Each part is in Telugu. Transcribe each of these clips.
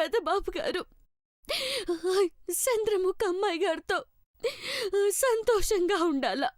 పెదబాబు గారు చంద్రముఖ అమ్మాయి గారితో సంతోషంగా ఉండాలా.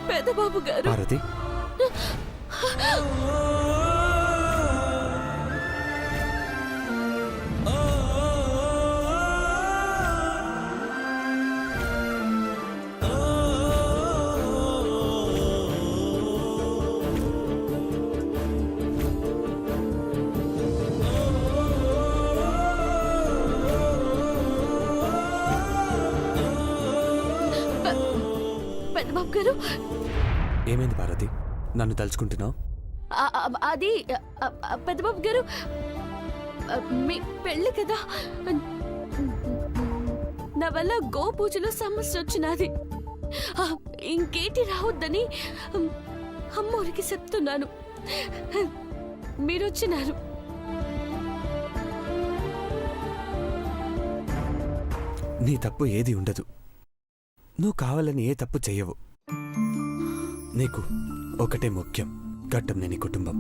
పెదబాబు గారు పార్వతి, పెదబాబు గారు ఏమైంది పార్వతి? నన్ను తలుచుకుంటున్నావు? అది పెదబాబు గారు మీ పెళ్ళి కదా, నా వల్ల గోపూజలో సమస్య వచ్చినది. ఇంకేటి రావద్దని అమ్మోరికి చెప్తున్నాను. మీరొచ్చినారు. నీ తప్పు ఏది ఉండదు. నువ్వు కావాలని ఏ తప్పు చెయ్యవు. నీకు ఒకటే ముఖ్యం, గట్టంనేని కుటుంబం.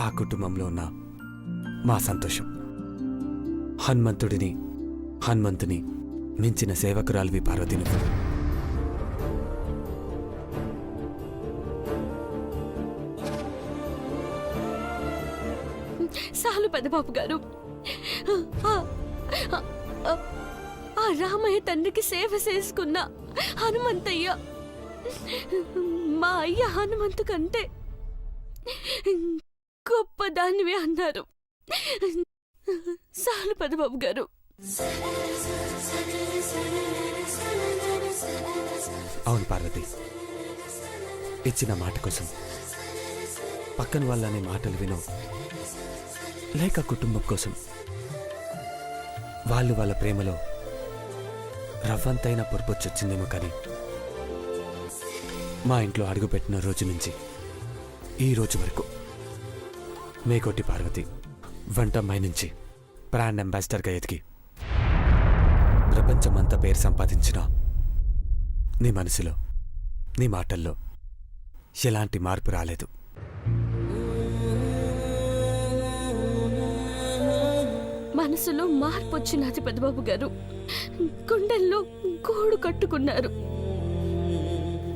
ఆ కుటుంబంలో ఉన్న మా సంతోషం. హనుమంతుని మించిన సేవకురాలివి పార్వతి నువ్వు. చాలు పెదబాబు గారు. ఆ రామయ్య తండ్రికి సేవ చేసుకున్న హనుమంతయ్య మా అయ్య హనుమంతు కంటే గొప్పదానివే అన్నారు. చాలు పెదబాబు గారు. అవును పార్వతి, ఇచ్చిన మాట కోసం పక్కన వాళ్ళనే మాటలు వినో, లేక కుటుంబం కోసం వాళ్ళు వాళ్ళ ప్రేమలో రవ్వంతైనా పొరపొచ్చొచ్చిందేమో. కానీ మా ఇంట్లో అడుగుపెట్టిన రోజు నుంచి ఈ రోజు వరకు మేకోటి పార్వతి వంటమ్మాయి నుంచి బ్రాండ్ అంబాసిడర్గా ఎదిగి ప్రపంచమంతా పేరు సంపాదించిన నీ మనసులో, నీ మాటల్లో ఎలాంటి మార్పు రాలేదు. మనసులో మార్పు వచ్చినది పెదబాబు గారు. గుండెల్లో గోడు కట్టుకున్నారు.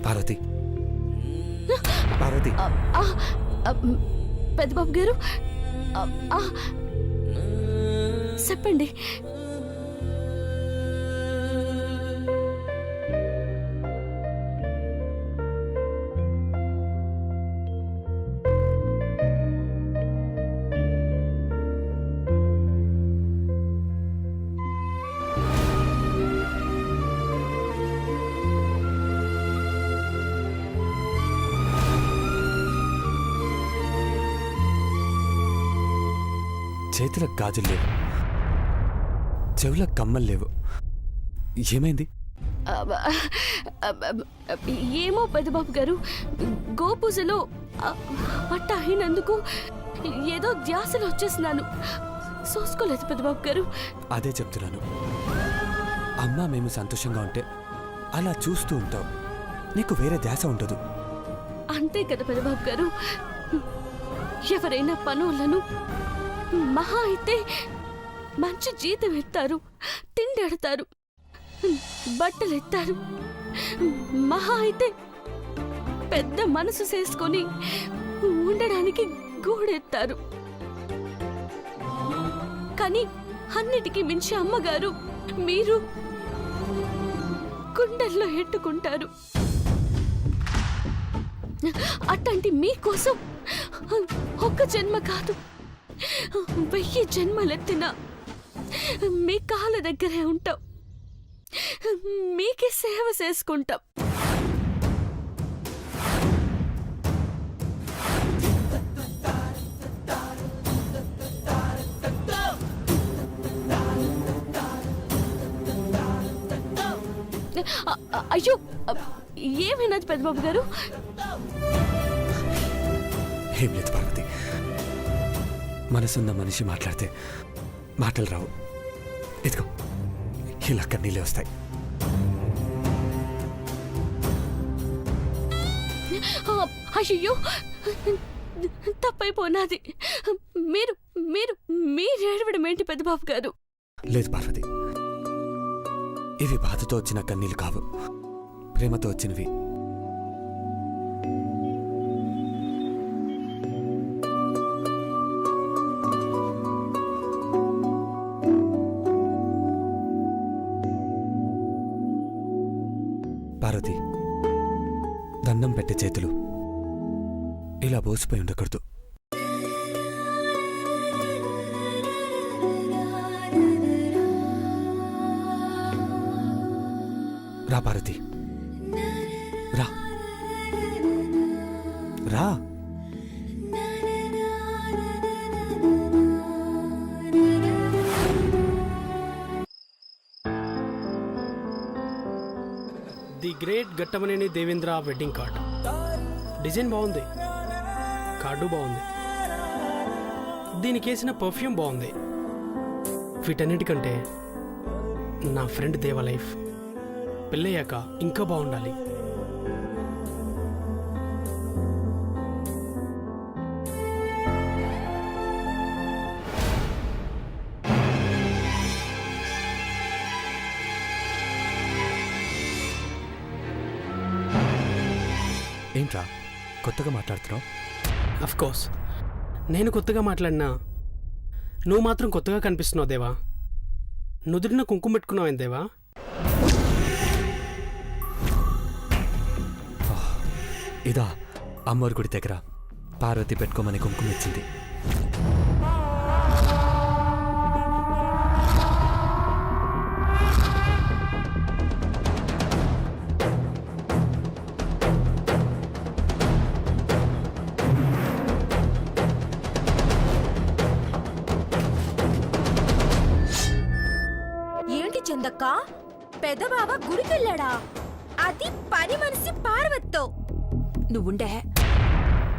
పార్వతి, పార్వతి, పెదబాబు గారు చెప్పండి. చేతులకు గాజులు లేవు, చెవులకు కమ్మలు లేవు. ఏమైంది? ఏమో పెదబాబు గారు, గోపూజలో పట్ట అయినందుకు ఏదో ధ్యాసలో వచ్చేసినాను. చూసుకోలేదు పెదబాబు గారు. అదే చెప్తున్నాను. అమ్మ మేము సంతోషంగా ఉంటే అలా చూస్తూ ఉంటావు. నీకు వేరే ధ్యాస ఉండదు. అంతే కదా పెదబాబు గారు. ఎవరైనా పనులను మహా అయితే మంచి జీతం ఎత్తారు, తిండెడతారు, బట్టలు ఎత్తారు. మహా అయితే పెద్ద మనసు చేసుకొని ఉండడానికి గూడెత్తారు. కానీ అన్నిటికీ మించి అమ్మగారు మీరు గుండెల్లో ఎట్టుకుంటారు. అట్లాంటి మీకోసం ఒక్క జన్మ కాదు 1000 జన్మలెత్తినా మీ కాళ్ళ దగ్గరే ఉంటాం, మీకే సేవ చేసుకుంటాం. అయ్యో, ఏమైనాది పెద్దబాబు గారు? ఏం లేదు పార్వతి, మనసున్న మనిషి మాట్లాడితే మాటలు రావు. ఇదిగో ఇలా కన్నీళ్ళే వస్తాయి. అయ్యో, తప్పైపోనాది. మీరు మీరు మీరు ఏడవడం ఏంటి పెద్దబాబు గారు? లేదు పార్వతి, ఇవి బాధతో వచ్చిన కన్నీళ్ళు కావు, ప్రేమతో వచ్చినవి. పార్వతి, దండం పెట్టే చేతులు ఇలా బోసిపోయి ఉండకూడదు. రా పార్వతి, రా రా. The great Ghattamaneni Devendra wedding card. Design బాగుంది, కార్డు బాగుంది, దీనికి వేసిన పర్ఫ్యూమ్ బాగుంది. వీటన్నిటికంటే నా ఫ్రెండ్ దేవ లైఫ్ పెళ్ళయ్యాక ఇంకా బాగుండాలి. ఏంట్రా కొత్తగా మాట్లాడుతున్నావు? కోర్స్ నేను కొత్తగా మాట్లాడినా నువ్వు మాత్రం కొత్తగా కనిపిస్తున్నావు దేవా. నుదుటిన కుంకుమ పెట్టుకున్నావు దేవా. ఇదా అమ్మోరు గుడి దగ్గర పార్వతి పెట్టుకోమని కుంకుమ ఇచ్చింది. ఏంటి చందక్క, పెద్దబావ గుడికెళ్ళాడా? అది పని మనిషి పార్వతితో. నువ్వుండే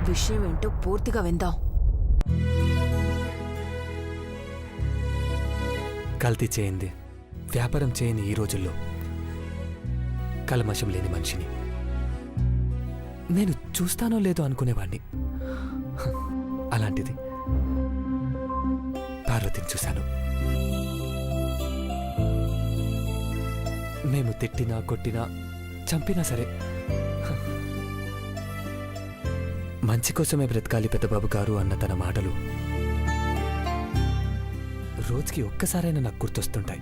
విషయం ఏంటో పూర్తిగా విందాం. కల్తీ చేయింది వ్యాపారం చేయని ఈ రోజుల్లో కల్మషం లేని మనిషిని నేను చూస్తానో లేదో అనుకునేవాణ్ణి. అలాంటిది పార్వతిని చూశాను. మేము తిట్టినా కొట్టినా చంపినా సరే మంచి కోసమే బ్రతకాలి పెద్దబాబు గారు అన్న తన మాటలు రోజుకి ఒక్కసారైనా నాకు గుర్తొస్తుంటాయి.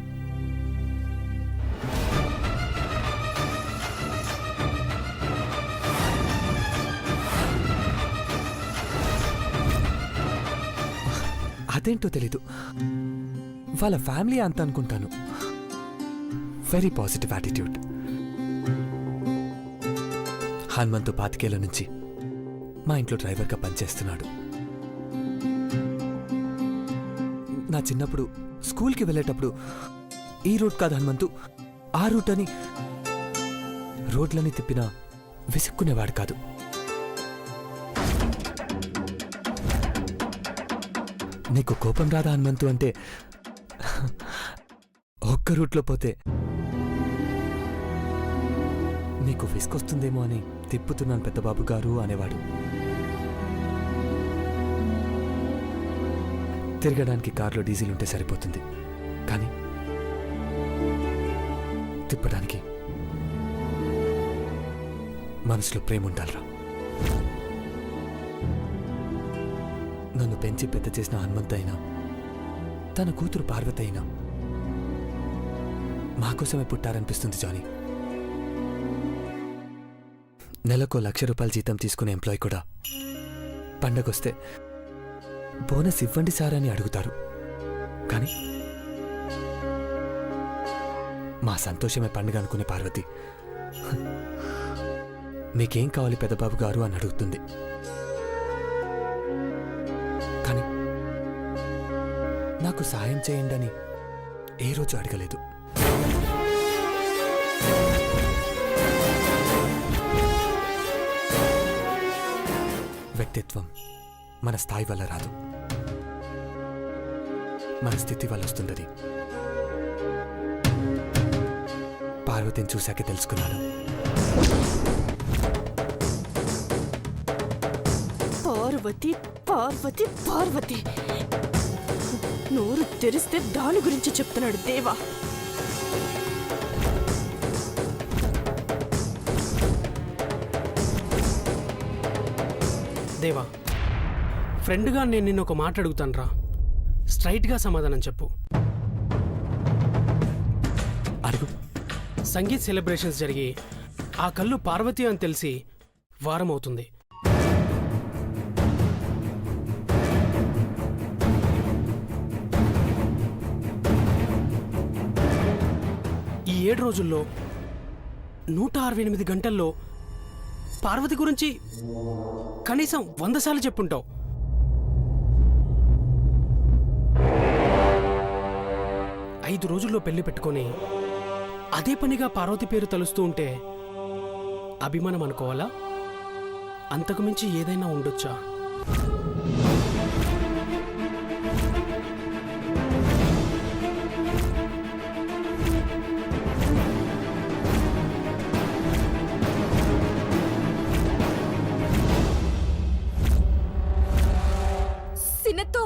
అదేంటో తెలీదు, వాళ్ళ ఫ్యామిలీ అంత అనుకుంటాను. Very positive attitude. హనుమంతు 25 ఏళ్ల నుంచి మా ఇంట్లో డ్రైవర్గా పనిచేస్తున్నాడు. నా చిన్నప్పుడు స్కూల్కి వెళ్ళేటప్పుడు ఈ రూట్ కాదు హనుమంతు, ఆ రూట్ అని రోడ్లని తిప్పినా విసుక్కునేవాడు కాదు. నీకు కోపం రాదా హనుమంతు అంటే, ఒక్క రూట్లో పోతే నీకు విసుకొస్తుందేమో అని తిప్పుతున్నాను పెద్దబాబు గారు అనేవాడు. తిరగడానికి కారులో డీజిల్ ఉంటే సరిపోతుంది, కానీ తిప్పడానికి మనసులో ప్రేమ ఉండాలిరా. నన్ను పెంచి పెద్ద చేసిన హనుమంత్ అయినా తన కూతురు పార్వతి అయినా మాకోసమే పుట్టారనిపిస్తుంది జానీ. నెలకు 1,00,000 రూపాయల జీతం తీసుకునే ఎంప్లాయ్ కూడా పండగొస్తే బోనస్ ఇవ్వండి సార్ అని అడుగుతారు. కానీ మా సంతోషమే పండుగ అనుకునే పార్వతి మీకేం కావాలి పెద్దబాబు గారు అని అడుగుతుంది. కానీ నాకు సాయం చేయండి అని ఏ రోజు అడగలేదు. వ్యక్తిత్వం మన స్థాయి వల్ల రాదు, మన స్థితి వల్ల వస్తుందది. పార్వతిని చూశాకే తెలుసుకున్నాను. పార్వతి పార్వతి పార్వతి నోరు తెరిస్తే దాని గురించి చెప్తున్నాడు దేవా. దేవా, ఫ్రెండ్గా నేను నిన్ను ఒక మాట అడుగుతాను రా. స్ట్రైట్గా సమాధానం చెప్పు. అడుగు. సంగీత్ సెలబ్రేషన్స్ జరిగి ఆ కళ్ళు పార్వతి అని తెలిసి వారం అవుతుంది. ఈ 7 రోజుల్లో 168 గంటల్లో పార్వతి గురించి కనీసం 100 సార్లు చెప్పుంటావు. ఐదు రోజుల్లో పెళ్లి పెట్టుకొని అదే పనిగా పార్వతి పేరు తలుస్తూ ఉంటే అభిమానం అనుకోవాలా? అంతకు మించి ఏదైనా ఉండొచ్చా? సినతో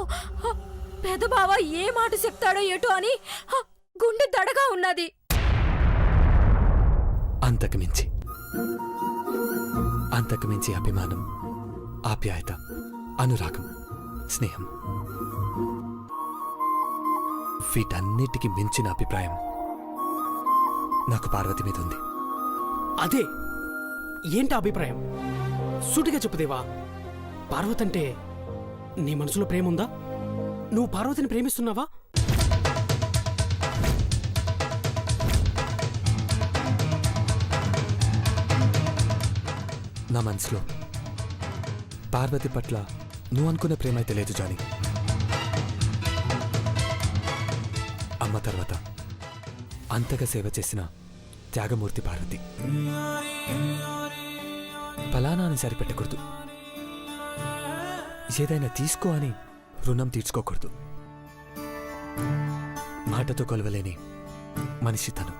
పెదబావ ఏ మాట చెప్తాడో ఏటో అని గుండె దడగా ఉన్నది. అంతకు మించి అభిమానం, ఆప్యాయత, అనురాగం, స్నేహం, వీటన్నిటికీ మించిన అభిప్రాయం నాకు పార్వతి మీద ఉంది. అదే ఏంటి అభిప్రాయం? సూటిగా చెప్పుదేవా. పార్వతంటే నీ మనసులో ప్రేమ ఉందా? నువ్వు పార్వతిని ప్రేమిస్తున్నావా? నా మనసులో పార్వతి పట్ల నువ్వు అనుకునే ప్రేమ అయితే లేదు జానీ. అమ్మ తర్వాత అంతగా సేవ చేసిన త్యాగమూర్తి పార్వతి. ఫలానా అని సరిపెట్టకూడదు, ఏదైనా తీసుకో అని రుణం తీర్చుకోకూడదు. మాటతో కొలవలేని మనిషి తను.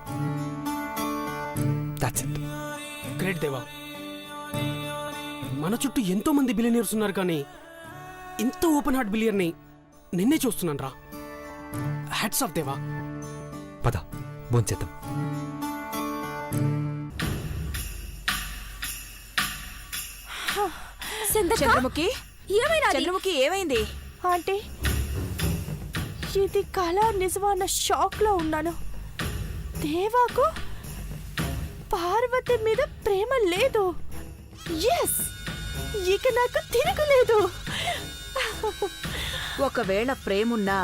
That's it. గ్రేట్ దేవా. మన చుట్టూ ఎంతో మంది బిలియనీర్స్ ఉన్నారు, కానీ ఇంత ఓపెన్ హార్ట్ బిలియర్ని నిన్నే చూస్తున్నాను రా. హ్యాట్స్ ఆఫ్ దేవా. పద భోంచేద్దాం. చంద్రముఖి ఏమైనా చంద్రముఖి ఏమైంది? ఆంటీ, ఇది కళ నిజమా అన్న షాక్ లో ఉన్నాను. దేవాకు పార్వతి మీద ప్రేమ లేదు. ఎస్, ఇక నాకు తిరగలేదు. ఒకవేళ ప్రేమున్నా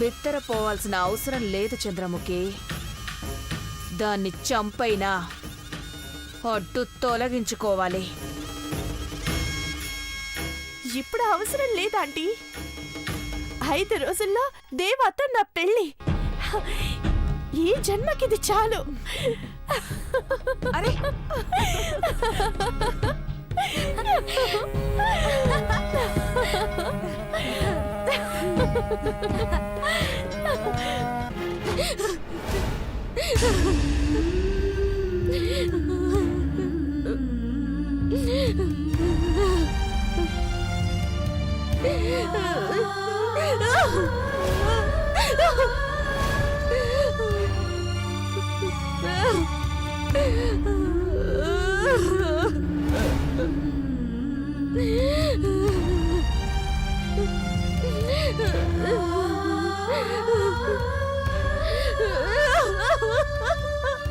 బిత్తరపోవాల్సిన అవసరం లేదు చంద్రముఖి. దాన్ని చంపైనా అడ్డు తొలగించుకోవాలి. ఇప్పుడు అవసరం లేదాంటీ. 5 రోజుల్లో దేవాతో నా పెళ్ళి. ఈ జన్మకిది చాలు. అరే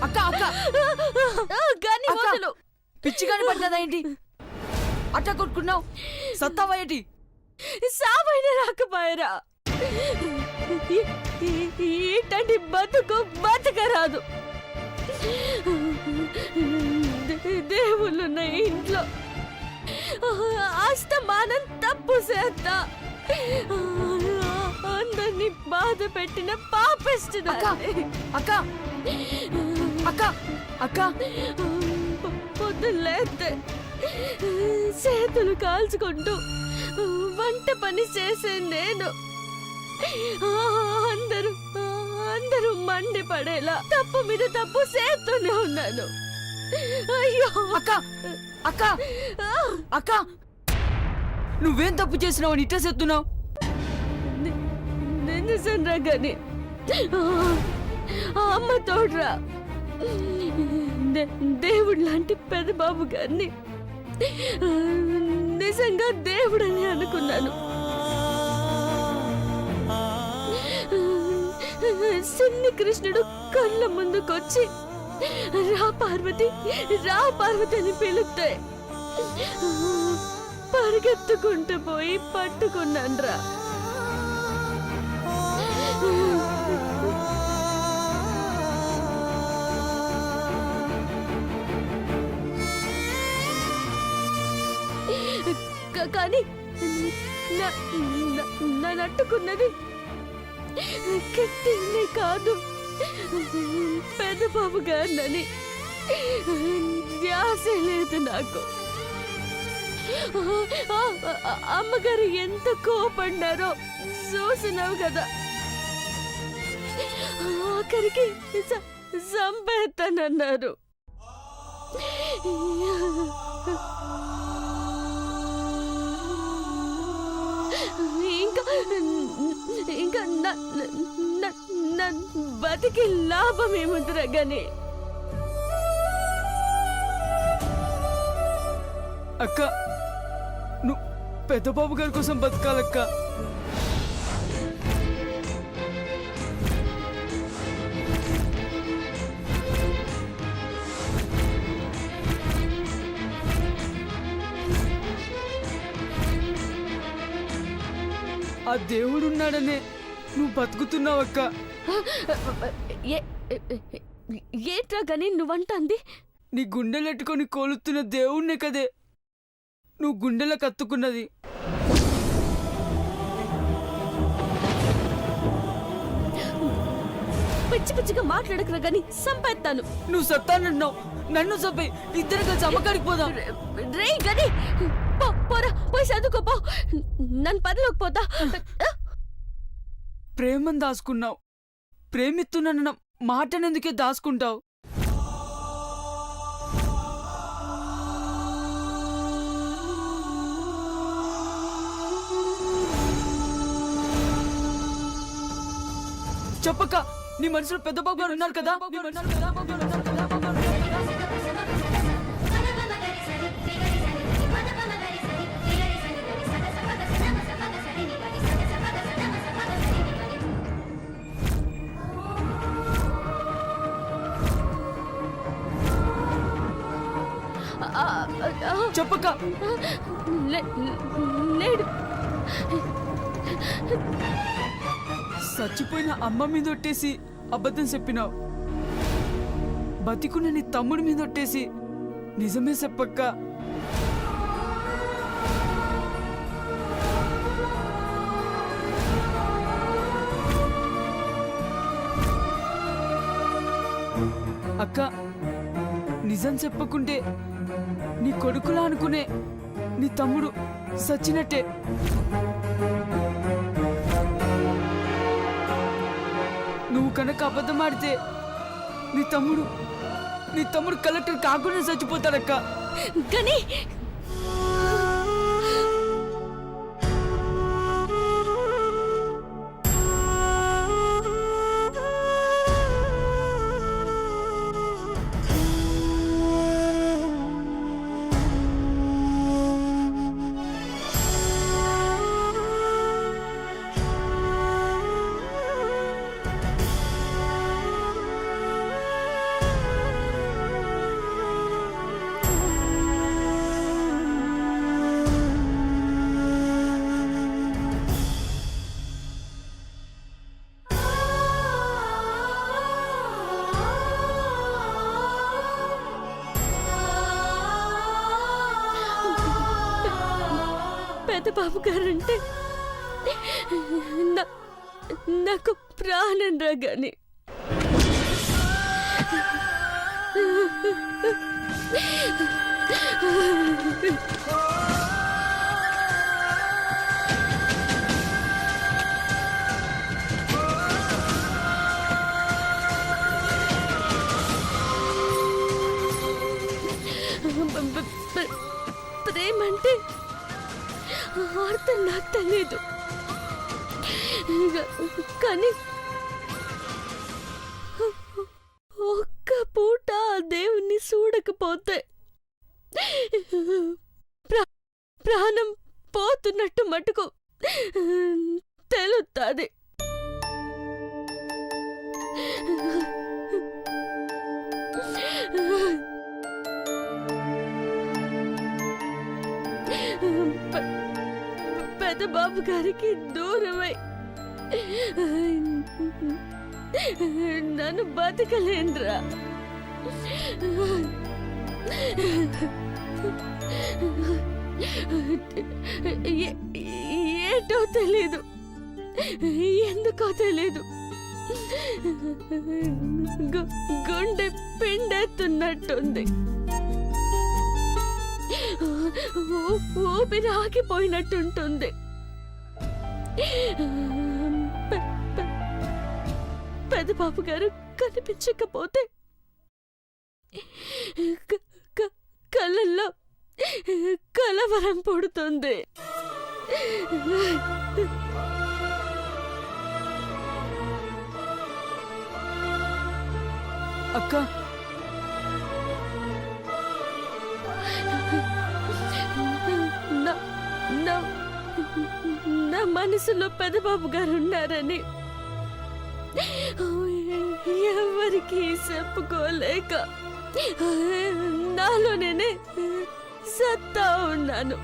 అక్క అక్క గాని వదలు. పిచ్చిగాని పడ్డదా ఏంటి? అట్ట కొట్టుకున్నావు, సత్తావా ఏంటి? సావైనా రాకపోయారా? ఏంటంటే బతుకు బతకరాదు. దేవుళ్ళున్న ఇంట్లో అస్తమానం తప్పు చేస్తా అందరినీ బాధ పెట్టిన పాపిస్తున్నా. అక్క అక్క అక్క పొద్దున్నేస్తే చేతులు కాల్చుకుంటూ వంట పని చేసే నేను అందరూ మండిపడేలా తప్పు మీద తప్పు చేస్తూనే ఉన్నాను. అయ్యో అక్క అక్క అక్క నువ్వేం తప్పు చేసినావు అని ఇట్లా చెప్తున్నావు? నేను సన్రా గాని అమ్మ తోడ్రా దేవుడు లాంటి పెద్ద బాబు గారిని నిజంగా దేవుడని అనుకున్నాను. సిన్ని కృష్ణుడు కళ్ళ ముందుకొచ్చి రా పార్వతి అని పిలుస్తే పరిగెత్తుకుంటూ పోయి పట్టుకున్నాన్రా. కానీ నన్ను కెట్టినే కాదు పెద్దబాబు గారినని ధ్యాస లేదు నాకు. అమ్మగారు ఎంత కోపడ్డారో చూసినావు కదా. ఆఖరికి చంపేస్తానన్నారు. ఇంకా బతికి లాభం ఏముందిరా గాని. అక్క నువ్వు పెద్దబాబు గారి కోసం బతకాలక్క. ఆ దేవుడున్నాడనే నువ్వు బతుకుతున్నావక్క. ఏంట్రా గాని నువ్వంటుంది? నీ గుండెలెట్టుకొని కోలుతున్న దేవుణ్ణే కదే నువ్వు గుండెలో కత్తుకున్నది. పిచ్చి పిచ్చిగా మాట్లాడకరా గాని సంపేస్తాను. నువ్వు సత్తానన్నావు, నన్ను చంపే, ఇద్దరు కలిసి అమ్మకాడికి పోదాం. రే గని పోరా, పోయి చదువుకోపో. నన్ను పనిలోకి పోతా. ప్రేమను దాచుకున్నావు, ప్రేమిస్తున్నానన్న మాటనెందుకే దాచుకుంటావు? చెప్పక్క, నీ మనసులో పెద్ద బాబు గారు ఉన్నారు కదా. చెప్పక్క. లేడు. చచ్చిపోయిన అమ్మ మీద ఒట్టేసి అబద్ధం చెప్పినావు. బతికున్న నీ తమ్ముడి మీద ఒట్టేసి నిజమే చెప్పక్క. అక్క, నిజం చెప్పకుంటే నీ కొడుకులా అనుకునే నీ తమ్ముడు సచ్చినట్టే. నువ్వు కనుక అబద్ధం ఆడితే నీ తమ్ముడు కలెక్టర్ కాకుండా చచ్చిపోతాడక్క. కానీ పెదబాబు గారంటే నాకు ప్రాణం రాగాని ప్రేమంటే అర్థం నాకు తెలియదు, కానీ ఒక్క పూట ఆ దేవుణ్ణి చూడకపోతే ప్రాణం పోతున్నట్టు మటుకు తెలుస్తుంది. పెదబాబు గారికి దూరమై నన్ను బతకలేంద్రా. ఏటో తెలీదు, ఎందుకో తెలీదు, గుండె పిండెత్తున్నట్టుంది, ఊపిరి ఆగిపోయినట్టుంటుంది. పెదబాబు గారు కనిపించకపోతే కళ్ళల్లో కలవరం పుడుతుంది. అక్క నా మనసులో పెదబాబు గారు ఉన్నారని ఎవరికి చెప్పుకోలేక నాలో నేనే సత్తా ఉన్నాను.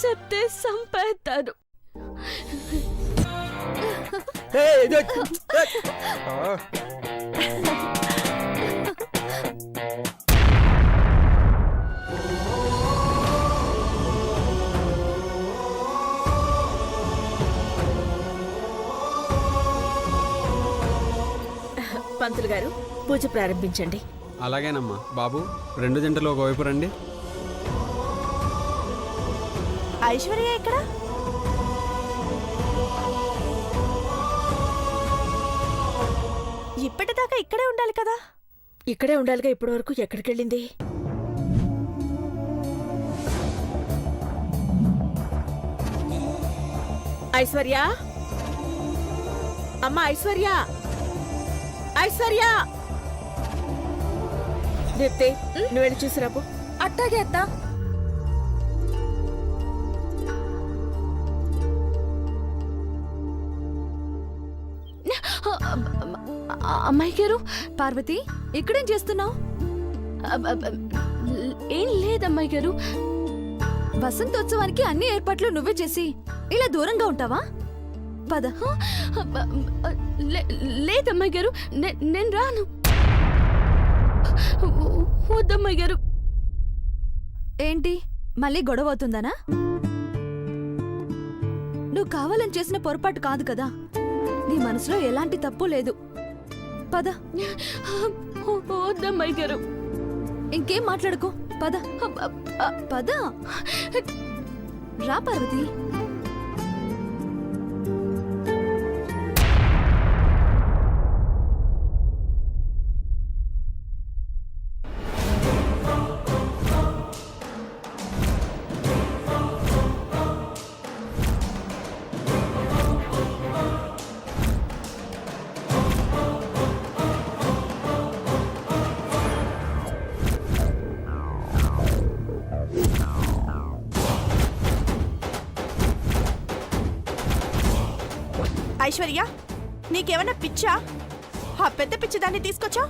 సత్తే సంపేతాను. పంతులు గారు పూజ ప్రారంభించండి. అలాగేనమ్మా. బాబు, 2 జంటలు ఒకవైపు రండి. ఐశ్వర్య ఎక్కడ? ఇప్పటిదాకా ఇక్కడే ఉండాలి కదా. ఇక్కడే ఉండాలిగా, ఇప్పటి వరకు ఎక్కడికెళ్ళింది? ఐశ్వర్య, అమ్మా ఐశ్వర్య, ఐశ్వర్య! దీప్తి, నువ్వు వెళ్ళి చూసిరాపు. అట్టాగే అత్తా. అమ్మాయి గారు, పార్వతి, ఇక్కడేం చేస్తున్నావు? ఏం లేదమ్మాయి గారు. వసంతోత్సవానికి అన్ని ఏర్పాట్లు నువ్వే చేసి ఇలా దూరంగా ఉంటావా? పద. లేదమ్మాయి గారు, నేను రాను. వద్దమ్మాయి గారు. ఏంటి, మళ్ళీ గొడవ అవుతుందనా? నువ్వు కావాలని చేసిన పొరపాటు కాదు కదా. నీ మనసులో ఎలాంటి తప్పు లేదు. పద. వద్దమ్మాయి గారు. ఇంకేం మాట్లాడుకో. పద పద. రా పార్వతి. ఐశ్వర్య, నీకేమన్నా పిచ్చా? ఆ పెద్ద పిచ్చి దాన్ని తీసుకొచ్చా?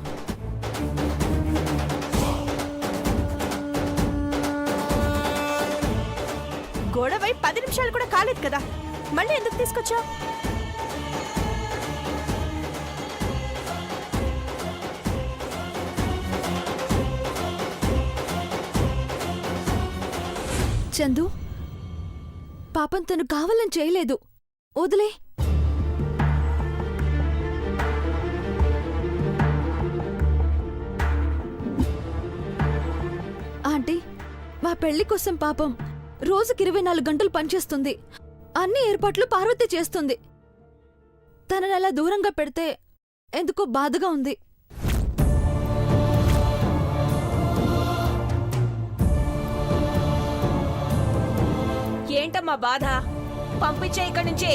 గొడవై 10 నిమిషాలు కూడా కాలేదు కదా, మళ్ళీ ఎందుకు తీసుకొచ్చా? చందు పాపం తను కావాలని చేయలేదు, వదిలే. ఆంటీ, మా పెళ్లి కోసం పాపం రోజుకి 24 గంటలు పనిచేస్తుంది. అన్ని ఏర్పాట్లు పార్వతి చేస్తుంది. తనని అలా దూరంగా పెడితే ఎందుకో బాధగా ఉంది. ఏంటమ్మా బాధ? పంపించే ఇక్కడి నుంచి.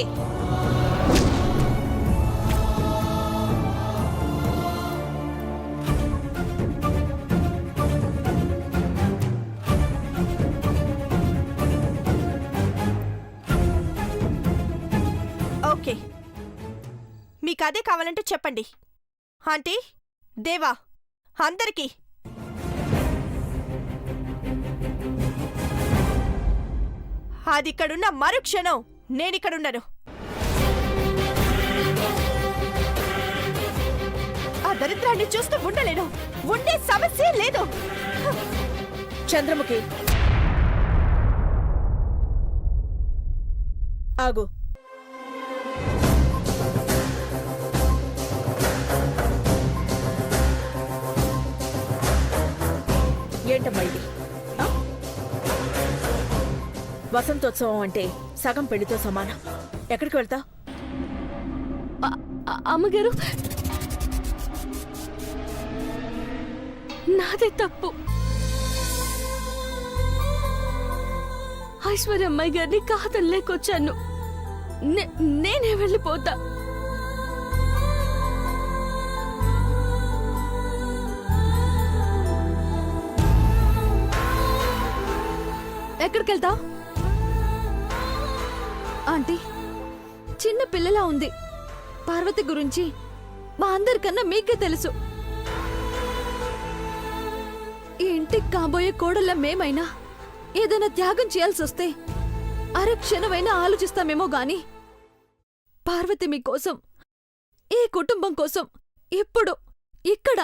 ఓకే, మీకు అదే కావాలంటే చెప్పండి. ఆంటీ, దేవా, అందరికీ అది ఇక్కడున్న మరుక్షణం నేనిక్కడున్నాను. ఆ దరిద్రాన్ని చూస్తూ ఉండలేను. ఉండే సమస్య లేదు. చంద్రముఖి ఆగు. ఏంటమ్మా ఇది? ఆ? వసంతోత్సవం అంటే సగం పెళ్లితో సమానం. ఎక్కడికి వెళ్తా? అమ్మగారు, నాదే తప్పు. ఐశ్వర్య అమ్మాయి గారిని కాదనలేకొచ్చాను. నేనే వెళ్ళిపోతా. ఎక్కడికెళ్తావ్? ఆంటీ, చిన్న పిల్లలా ఉంది. పార్వతి గురించి మా అందరికన్నా మీకే తెలుసు. ఈ ఇంటికి కాబోయే కోడళ్ళ మేమైనా ఏదైనా త్యాగం చేయాల్సి వస్తే అరక్షణమైనా ఆలోచిస్తామేమో గాని పార్వతి మీకోసం, ఈ కుటుంబం కోసం ఇప్పుడు ఇక్కడ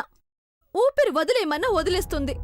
ఊపిరి వదిలేమన్నా వదిలేస్తుంది.